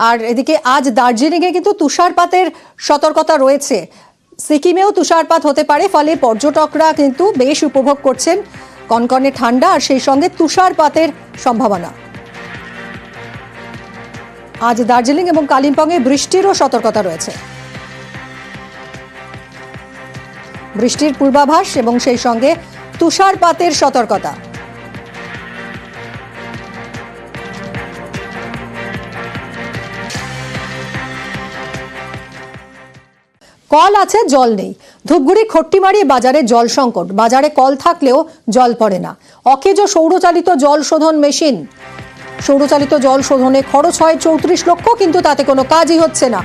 আর এদিকে আজ দার্জিলিংয়ে কিন্তু তুষারপাতের সতর্কতা রয়েছে। সিকিমেও তুষারপাত হতে পারে, ফলে পর্যটকরা কিন্তু বেশ উপভোগ করছেন কনকনে ঠান্ডা আর সেই সঙ্গে তুষারপাতের সম্ভাবনা। আজ দার্জিলিং এবং কালিম্পংয়ে বৃষ্টিরও সতর্কতা রয়েছে। বৃষ্টির পূর্বাভাস এবং সেই সঙ্গে তুষারপাতের সতর্কতা। কল আছে, জল নেই। ধূপগুড়ি খট্টিমারি বাজারে জল সংকট। বাজারে কল থাকলেও জল পড়ে না। অকেজ সৌরচালিত জল শোধন মেশিন। সৌরচালিত জল শোধনে খরচ হয় 34 লক্ষ, কিন্তু তাতে কোনো কাজই হচ্ছে না।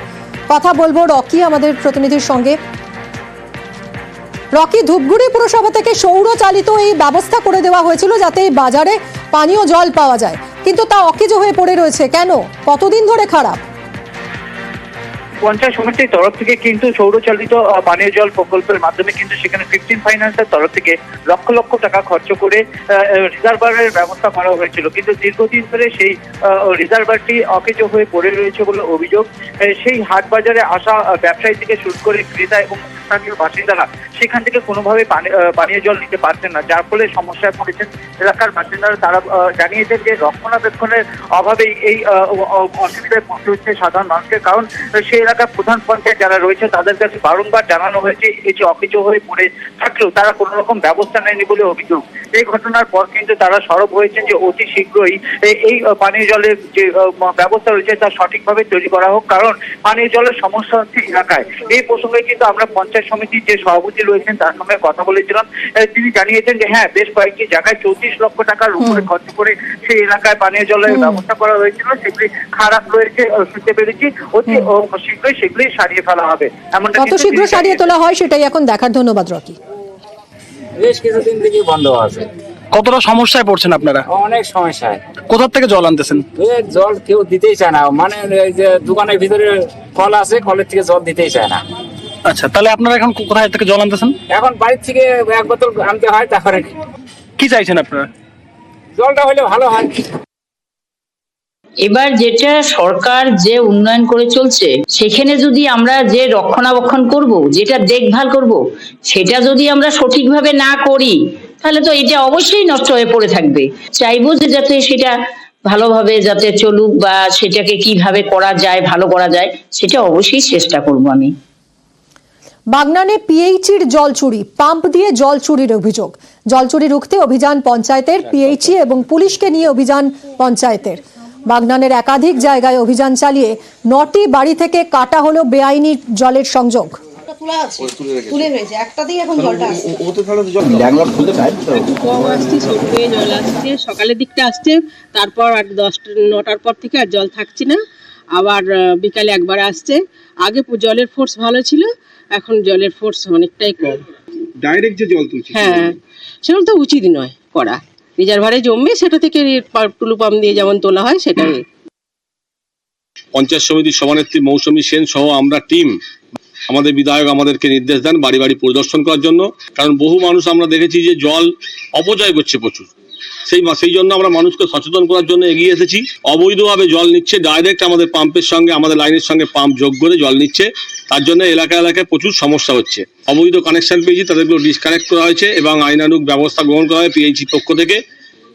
কথা বলবো রকি আমাদের প্রতিনিধির সঙ্গে। রকি, ধূপগুড়ি পুরসভা থেকে সৌরচালিত এই ব্যবস্থা করে দেওয়া হয়েছিল যাতে এই বাজারে পানীয় জল পাওয়া যায়, কিন্তু তা অকেজ হয়ে পড়ে রয়েছে কেন? কতদিন ধরে খারাপ? পঞ্চায়েত সমিতির তরফ থেকে কিন্তু সৌরচালিত পানীয় জল প্রকল্পের মাধ্যমে কিন্তু সেখানে 15 ফাইন্যান্সের তরফ থেকে লক্ষ লক্ষ টাকা খরচ করে রিজার্ভারের ব্যবস্থা করা হয়েছিল, কিন্তু দীর্ঘদিন ধরে সেই রিজার্ভারটি অকেজ হয়ে পড়ে রয়েছে বলে অভিযোগ। সেই হাট বাজারে আসা ব্যবসায়ী থেকে শুরু করে ক্রেতা এবং স্থানীয় বাসিন্দারা সেখান থেকে কোনোভাবে পানীয় জল নিতে পারছেন না, যার ফলে সমস্যায় পড়েছেন এলাকার বাসিন্দারা। তারা জানিয়েছেন যে রক্ষণাবেক্ষণের অভাবেই এই অসুবিধায় পড়তে হচ্ছে সাধারণ মানুষকে, কারণ সেই এলাকার প্রধান পঞ্চায়েত যারা রয়েছে তাদের কাছে বারংবার জানানো হয়েছে এই যে অকেজ হয়ে পড়ে থাকলেও তারা কোনো রকম ব্যবস্থা নেয়নি বলে অভিযোগ। এই ঘটনার পর কিন্তু তারা সরব হয়েছেন যে অতি শীঘ্রই এই পানীয় জলের যে ব্যবস্থা রয়েছে তা সঠিকভাবে তৈরি করা হোক, কারণ পানীয় জলের সমস্যা হচ্ছে এলাকায়। এই প্রসঙ্গে কিন্তু আমরা পঞ্চায়েত সমিতির যে সভাপতি রয়েছেন তার সঙ্গে কথা বলেছিলাম। তিনি জানিয়েছেন যে হ্যাঁ, বেশ কয়েকটি জায়গায় 34 লক্ষ টাকার উপরে খরচ করে সেই এলাকায় পানীয় জলের ব্যবস্থা করা হয়েছিল, সেগুলি খারাপ রয়েছে শুনতে পেরেছি। অতি শীঘ্রই সেগুলি সারিয়ে ফেলা হবে। কত শীঘ্র সারিয়ে তোলা হয় সেটাই এখন দেখার। ধন্যবাদ রকি। বেশ কিছুদিন থেকে বন্ধ আছে। কতটা সমস্যায় পড়ছেন আপনারা? অনেক সমস্যায়। কোথা থেকে জল আনতেছেন? জল কেউ দিতেই চায় না, মানে এই যে দোকানের ভিতরে কল আছে, কলের থেকে জল দিতেই চায় না। আচ্ছা, তাহলে আপনারা এখন কোথায় থেকে জল আনতেছেন? এখন বাড়ির থেকে এক বোতল আনতে হয়। তারপরে কি চাইছেন আপনারা? জলটা হলে ভালো হয়। এবার যেটা সরকার যে উন্নয়ন করে চলছে সেখানে যদি আমরা যে রক্ষণাবেক্ষণ করব, যেটা দেখভাল করব, সেটা যদি আমরা সঠিকভাবে না করি তাহলে তো এটা অবশ্যই নষ্ট হয়ে পড়ে থাকবে। চাইবো যে যাতে সেটা ভালোভাবে যাতে চলুক, বা সেটাকে কিভাবে করা যায়, ভালো করা যায়, সেটা অবশ্যই চেষ্টা করব আমি। বাগনানে পিএইচির জল চুরি, পাম্প দিয়ে জল চুরির অভিযোগ। জল চুরি রুখতে অভিযান পঞ্চায়েতের, পিএইচি এবং পুলিশকে নিয়ে অভিযান পঞ্চায়েতের। বাগনানের একাধিক জায়গায় অভিযান চালিয়ে 9টি বাড়ি থেকে কাটা হলো বেআইনি জলের সংযোগ। সকালের দিকটা আসছে, তারপর 9টার পর থেকে আর জল থাকছে না। আবার বিকালে একবার আসছে। আগে জলের ফোর্স ভালো ছিল, এখন জলের ফোর্স অনেকটাই কম। ডাইরেক্ট যে জল তুলছে, হ্যাঁ, সেটা তো উচিত নয় করা। রিজার্ভারে জমবে, সেটা থেকে টুলু পাম্প দিয়ে যেমন তোলা হয় সেটাই। পঞ্চায়েত সমিতির সভানেত্রী মৌসুমী সেন সহ আমরা টিম, আমাদের বিধায়ক আমাদেরকে নির্দেশ দেন বাড়ি বাড়ি পরিদর্শন করার জন্য, কারণ বহু মানুষ আমরা দেখেছি যে জল অপচয় করছে প্রচুর। সেই জন্য আমরা মানুষকে সচেতন করার জন্য এগিয়ে এসেছি। অবৈধভাবে জল নিচ্ছে, ডাইরেক্ট আমাদের পাম্পের সঙ্গে, আমাদের লাইনের সঙ্গে পাম্প যোগ করে জল নিচ্ছে। তার জন্য এলাকায় এলাকায় প্রচুর সমস্যা হচ্ছে। অবৈধ কানেকশন পেয়েছি, তাদেরগুলো ডিসকানেক্ট করা হয়েছে এবং আইনানুগ ব্যবস্থা গ্রহণ করা হয় পিএইচি পক্ষ থেকে।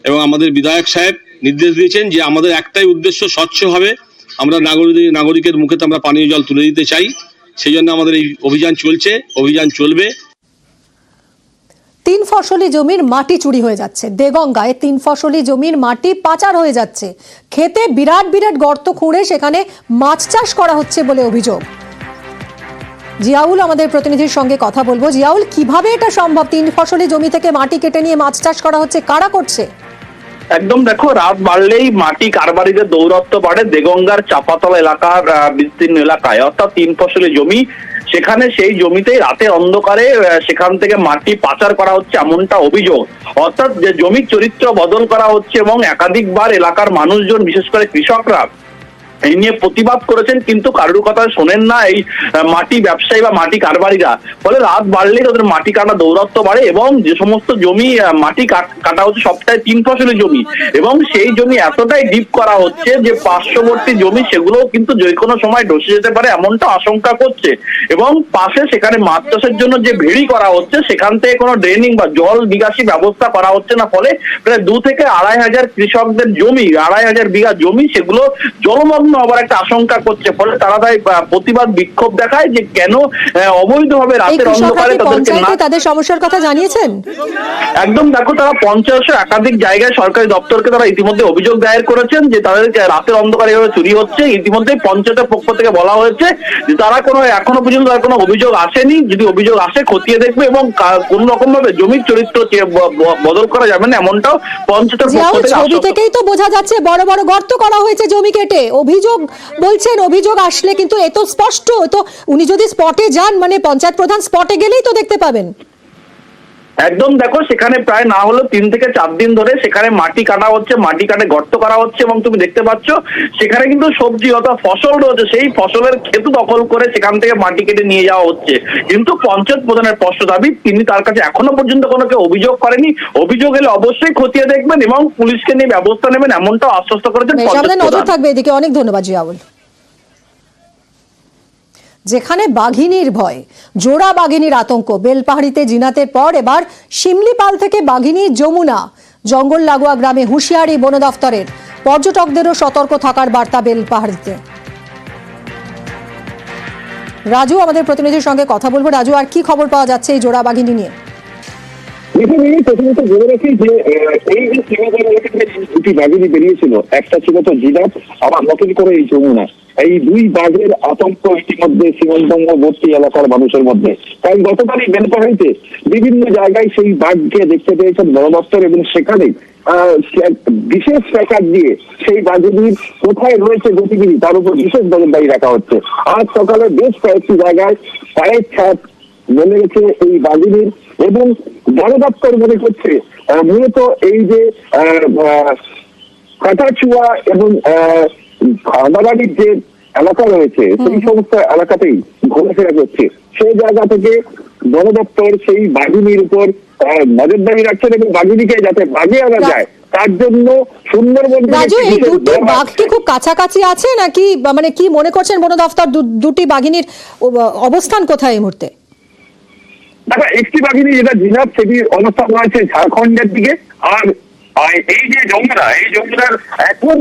এবং আমাদের বিধায়ক সাহেব নির্দেশ দিয়েছেন যে আমাদের একটাই উদ্দেশ্য, স্বচ্ছভাবে আমরা নাগরিকের মুখে আমরা পানীয় জল তুলে দিতে চাই। সেই জন্য আমাদের এই অভিযান চলছে, অভিযান চলবে। 3 ফসলি জমির মাটি চুরি হয়ে যাচ্ছে। দেগঙ্গায় 3 ফসলি জমির মাটি পাচার হয়ে যাচ্ছে। খেতে বিরাট বিরাট গর্ত খুঁড়ে সেখানে মাছ চাষ করা হচ্ছে বলে অভিযোগ। জিয়াউল আমাদের প্রতিনিধির সঙ্গে কথা বলবো। জিয়াউল, কিভাবে এটা সম্ভব? 3 ফসলি জমি থেকে মাটি কেটে নিয়ে মাছ চাষ করা হচ্ছে, কারা করছে? একদম দেখো, রাত বাড়লেই মাটি কারবারিদের দৌরাত্ম্য বাড়ে। দেগঙ্গার চাপাতলা এলাকার বিস্তীর্ণ এলাকায়, অর্থাৎ 3 ফসলি জমি, সেখানে সেই জমিতেই রাতে অন্ধকারে সেখান থেকে মাটি পাচার করা হচ্ছে এমনটা অভিযোগ। অর্থাৎ যে জমির চরিত্র বদল করা হচ্ছে এবং একাধিকবার এলাকার মানুষজন, বিশেষ করে কৃষকরা এই নিয়ে প্রতিবাদ করেছেন, কিন্তু কারোর কথা শোনেন না এই মাটি ব্যবসায়ী বা মাটি কারবারিরা। ফলে রাত বাড়লেই তাদের মাটি কাটা দৌরাত্ম্য বাড়ে এবং যে সমস্ত জমি মাটি কাটা হচ্ছে সবটাই 3 ফসলি জমি, এবং সেই জমি এতটাই ডিপ করা হচ্ছে যে পার্শ্ববর্তী জমি সেগুলোও কিন্তু যে কোনো সময় ধসে যেতে পারে এমনটা আশঙ্কা করছে। এবং পাশে সেখানে মাছ চাষের জন্য যে ভেড়ি করা হচ্ছে সেখান থেকে কোনো ড্রেনিং বা জল নিকাশি ব্যবস্থা করা হচ্ছে না। ফলে প্রায় 2 থেকে 2,500 কৃষকদের জমি, 2,500 বিঘা জমি সেগুলো জলমগ্ন হবার একটা আশঙ্কা করছে। ফলে তারা তাই প্রতিবাদ বিক্ষোভ দেখায় যে কেন অবৈধভাবে এই রাতের অন্ধকারে কৃষকরা কি তাদেরকে না। পঞ্চায়েতে তাদের সমস্যার কথা জানিয়েছেন? একদম, দেখো তারা পঞ্চায়েতের একাধিক জায়গায় সরকারি দপ্তরকে তারা ইতিমধ্যে অভিযোগ দায়ের করেছেন যে তাদের রাতের অন্ধকারে এভাবে চুরি হচ্ছে। ইতিমধ্যে পঞ্চায়েতের পক্ষ থেকে বলা হয়েছে যে তারা এখনো পর্যন্ত তার কোনো অভিযোগ আসেনি, যদি অভিযোগ আসে খতিয়ে দেখবে এবং কোন রকম ভাবে জমির চরিত্র বদল করা যাবে না এমনটাও পঞ্চায়েতের পক্ষ জিয়াউল, থেকে ছবি থেকেই তো বোঝা যাচ্ছে বড় বড় গর্ত করা হয়েছে জমি কেটে। অভিযোগ বলছেন অভিযোগ আসলে, কিন্তু এ তো স্পষ্ট, তো উনি যদি স্পটে যান মানে পঞ্চায়েত প্রধান স্পটে গেলেই তো দেখতে পাবেন। একদম, দেখো সেখানে প্রায় না হলেও 3 থেকে 4 দিন ধরে সেখানে মাটি কাটা হচ্ছে, মাটি কাটে গর্ত করা হচ্ছে এবং তুমি দেখতে পাচ্ছ সেখানে কিন্তু সবজি অথবা ফসল রয়েছে, সেই ফসলের ক্ষেত দখল করে সেখান থেকে মাটি কেটে নিয়ে যাওয়া হচ্ছে। কিন্তু পঞ্চায়েত প্রধানের স্পষ্ট দাবি, তিনি তার কাছে এখনো পর্যন্ত কোনো কেউ অভিযোগ করেনি, অভিযোগ এলে অবশ্যই খতিয়ে দেখবেন এবং পুলিশকে নিয়ে ব্যবস্থা নেবেন এমনটাও আশ্বস্ত করেছেন আমাদের পঞ্চায়েত নজর প্রধান। থাকবে এদিকে। অনেক ধন্যবাদ জিয়াউল। যেখানে বাঘিনীর ভয়, জোড়া বাঘিনীর আতঙ্ক বেলপাহাড়িতে জিনাতের পর এবার শিমলিপাল থেকে বাঘিনী যমুনা। জঙ্গল লাগোয়া গ্রামে হুঁশিয়ারি বন দফতরের, পর্যটকদেরও সতর্ক থাকার বার্তা বেলপাহাড়িতে। রাজু, আমাদের প্রতিনিধির সঙ্গে কথা বলবো। রাজু, আর কি খবর পাওয়া যাচ্ছে এই জোড়া বাঘিনী নিয়ে? প্রথমত বলে রাখি যে এই যে সীমান্ত দুটি বাঘিনী বেরিয়েছিল, একটা ছিল তো জিনাত, আবার নতুন করে এই যমুনা। এই 2 বাঘের আতঙ্ক ইতিমধ্যে সীমান্তবর্তী এলাকার মানুষের মধ্যে। কারণ গতকালই বেলপাহাড়িতে বিভিন্ন জায়গায় সেই বাঘকে দেখতে পেয়েছেন বন দপ্তর, এবং সেখানে বিশেষ প্যাকেট দিয়ে সেই বাঘিনীর কোথায় রয়েছে গতিবিধি তার উপর বিশেষ নজরদারি রাখা হচ্ছে। আজ সকালে বেশ কয়েকটি জায়গায় পায়ের ছাপ মনে গেছে এই বাঘিনীর, এবং বন দপ্তর মনে করছে মূলত এই যে কাটাচুয়া এবং আদাবাড়ির যে এলাকা রয়েছে সেই সমস্ত এলাকাতেই ঘোরাফেরা করছে। সেই জায়গা থেকে বন দপ্তর সেই বাঘিনীর উপর নজরদারি রাখছেন এবং বাঘিনীকে যাতে বাঘে আনা যায় তার জন্য সুন্দরবন। রাজু, এই দুটি বাঘ কি খুব কাছাকাছি আছে নাকি, মানে কি মনে করছেন বন দফতর দুটি বাঘিনীর অবস্থান কোথায় এই মুহূর্তে? দেখো, একটি বাঘিনী যেটা জিনাত সেটি অবস্থান রয়েছে ঝাড়খণ্ডের দিকে, আর এই যে যমুনা, এই যমুনার এখন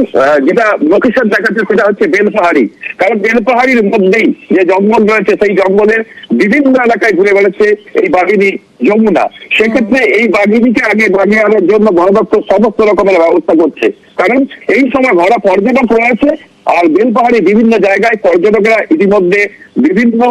যেটা লোকেশন দেখাচ্ছে সেটা হচ্ছে বেলপাহাড়ি। কারণ বেলপাহাড়ির মধ্যেই যে জঙ্গল রয়েছে সেই জঙ্গলের বিভিন্ন এলাকায় ঘুরে বেড়াচ্ছে এই বাঘিনী যমুনা। সেক্ষেত্রে এই বাঘিনীকে আগে বাঘে আনার জন্য বন দপ্তর সমস্ত রকমের ব্যবস্থা করছে। কারণ এই সময় ভরা পর্যটক রয়েছে, আর বেলপাহাড়ি বিভিন্ন জায়গায় পর্যটকেরা ইতিমধ্যে বিভিন্ন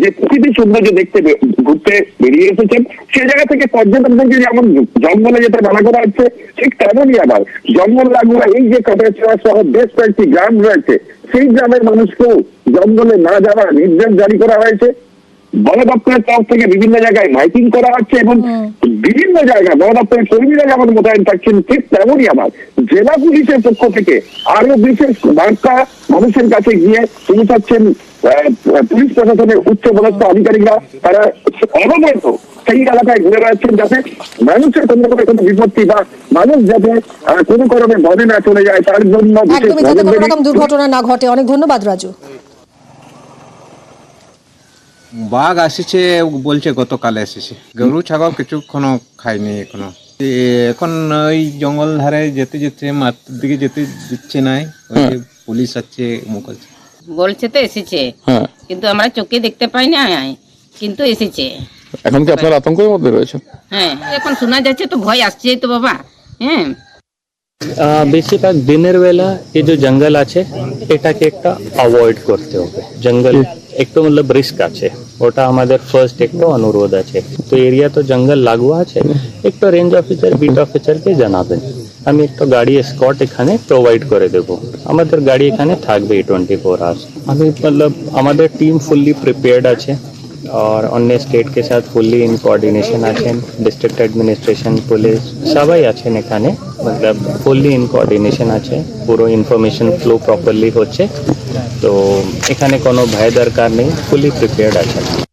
যে প্রকৃতি সৌন্দর্য দেখতে ঘুরতে বেরিয়ে এসেছেন। সে জায়গা থেকে পর্যটকদেরকে যেমন জঙ্গলে যেতে মানা করা হচ্ছে, ঠিক তেমনই আবার জঙ্গল লাগোয়া এই যে কাটাচুয়া সহ বেশ কয়েকটি গ্রাম রয়েছে সেই গ্রামের মানুষকেও জঙ্গলে না যাওয়ার নির্দেশ জারি করা হয়েছে। বন দপ্তরের তরফ থেকে বিভিন্ন জায়গায় মাইকিং করা হচ্ছে এবং বিভিন্ন জায়গায় বন দপ্তরের কর্মীরা যেমন মোতায়েন থাকছেন, ঠিক তেমনই আমার জেলা পুলিশের পক্ষ থেকে আরো বিশেষ বার্তা মানুষের কাছে গিয়ে পৌঁছাচ্ছেন পুলিশ প্রশাসনের উচ্চ পদস্থ আধিকারিকরা। তারা অনবরত সেই এলাকায় ঘুরে বেড়াচ্ছেন যাতে মানুষের কোনো কোনো বিপত্তি বা মানুষ যাতে কোনো কারণে বনে না চলে যায় তার জন্য একদমই, যাতে কোনো রকম দুর্ঘটনা না ঘটে। অনেক ধন্যবাদ রাজু। বাঘ আসছে বলছে, গতকালে এসেছে। গরু ছাগল কিছুক্ষণ খায়নি এখনো। এখন ওই জঙ্গল ধারে যেতে যেতে মাঠের দিকে যেতে দিচ্ছে নাই, পুলিশ আছে বলছে তো এসেছে, কিন্তু আমরা চোখে দেখতে পাই না, কিন্তু এসেছে। এখন কি আপনার আতঙ্কের মধ্যে রয়েছে? হ্যাঁ, এখন শোনা যাচ্ছে তো ভয় আসছে তো বাবা। হ্যাঁ, বেশিরভাগ দিনের বেলা এই যে জঙ্গল আছে এটাকে একটা অ্যাভয়েড করতে হবে। জঙ্গল একটু মতলব রিস্ক আছে, ওটা আমাদের ফার্স্ট একটু অনুরোধ আছে। তো এরিয়া তো জঙ্গল লাগোয়া আছে, একটু রেঞ্জ অফিসার বিট অফিসারকে জানাবেন, আমি একটা গাড়ি স্কট এখানে প্রোভাইড করে দেবো। আমাদের গাড়ি এখানে থাকবে 24 आवर्स। আমি মতলব আমাদের টিম ফুললি প্রিপেয়ার্ড আছে और अन्य स्टेट के साथ फुल्ली इन कोऑर्डिनेशन आছেন, ডিস্ট্রিক্ট অ্যাডমিনিস্ট্রেশন, পুলিশ সবাই আছেন এখানে। मतलब ফুললি ইন কোঅর্ডিনেশন আছে, পুরো ইনফরমেশন ফ্লো প্রপারলি হচ্ছে, তো এখানে কোনো ভয় দরকার নেই, ফুলি প্রিপেয়ার্ড আছে।